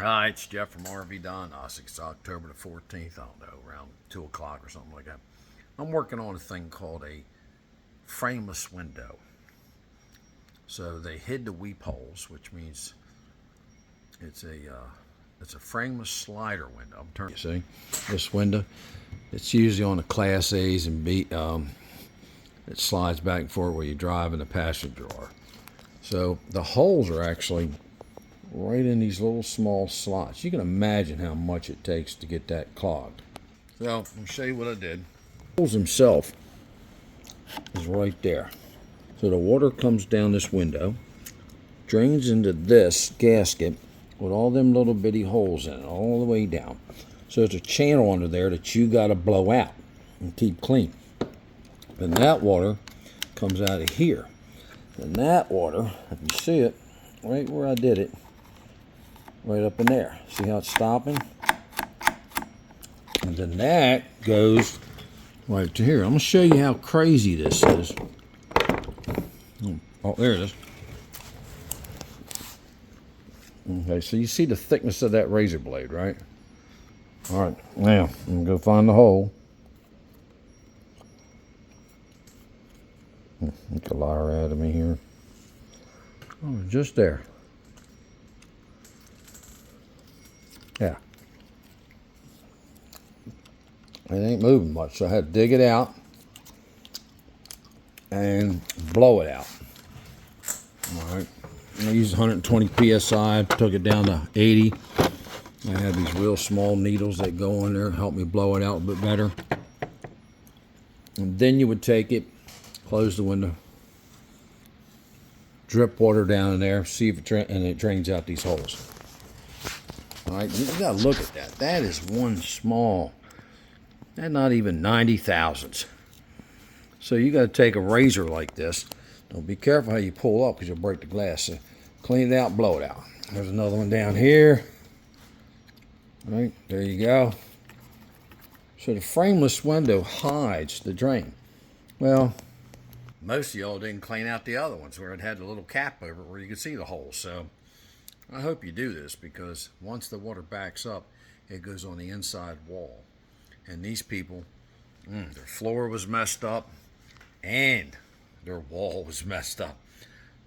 Hi, it's Jeff from RV Diagnostics. It's October the 14th, I don't know, around 2 o'clock or something like that. I'm working on a thing called a frameless window. So they hid the weep holes, which means it's a frameless slider window. I'm turning. You see this window? It's usually on the Class A's and B. It slides back and forth where you drive and the passenger are. So the holes are actually right in these little small slots. You can imagine how much it takes to get that clogged. So I'll show you what I did. The holes himself is right there. So the water comes down this window, drains into this gasket with all them little bitty holes in it, all the way down. So there's a channel under there that you got to blow out and keep clean. Then that water comes out of here. And that water, if you see it, right where I did it, right up in there. See how it's stopping? And then that goes right to here. I'm going to show you how crazy this is. Oh, there it is. Okay, so you see the thickness of that razor blade, right? All right, now I'm going to go find the hole. Make a liar out of me here. Oh, just there. Yeah. It ain't moving much, so I had to dig it out and blow it out. All right. I used 120 psi, took it down to 80. I have these real small needles that go in there, help me blow it out a bit better. And then you would take it, close the window, drip water down in there, see if it drains out these holes. All right, you gotta look at that. That is one small, that's not even 90 thousandths. So you gotta take a razor like this. Don't be careful how you pull up because you'll break the glass. So clean it out, blow it out. There's another one down here. All right, there you go. So the frameless window hides the drain. Well, most of y'all didn't clean out the other ones where it had a little cap over it where you could see the holes. So I hope you do this, because once the water backs up, it goes on the inside wall. And these people, their floor was messed up and their wall was messed up.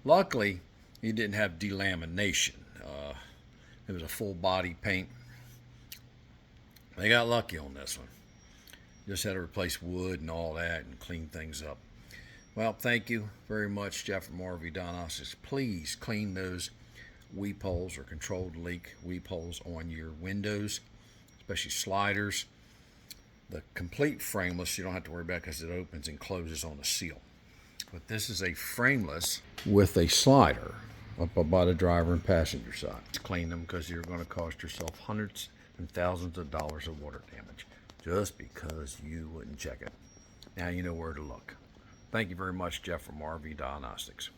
Luckily, he didn't have delamination. It was a full body paint. They got lucky on this one. Just had to replace wood and all that and clean things up. Well, thank you very much, Jeff from RV Diagnostics. Please clean those weep holes or controlled leak weep holes on your windows, especially sliders. The complete frameless, you don't have to worry about because it opens and closes on a seal. But this is a frameless with a slider up by the driver and passenger side. Clean them because you're going to cost yourself hundreds and thousands of dollars of water damage just because you wouldn't check it. Now you know where to look. Thank you very much, Jeff from RV Diagnostics.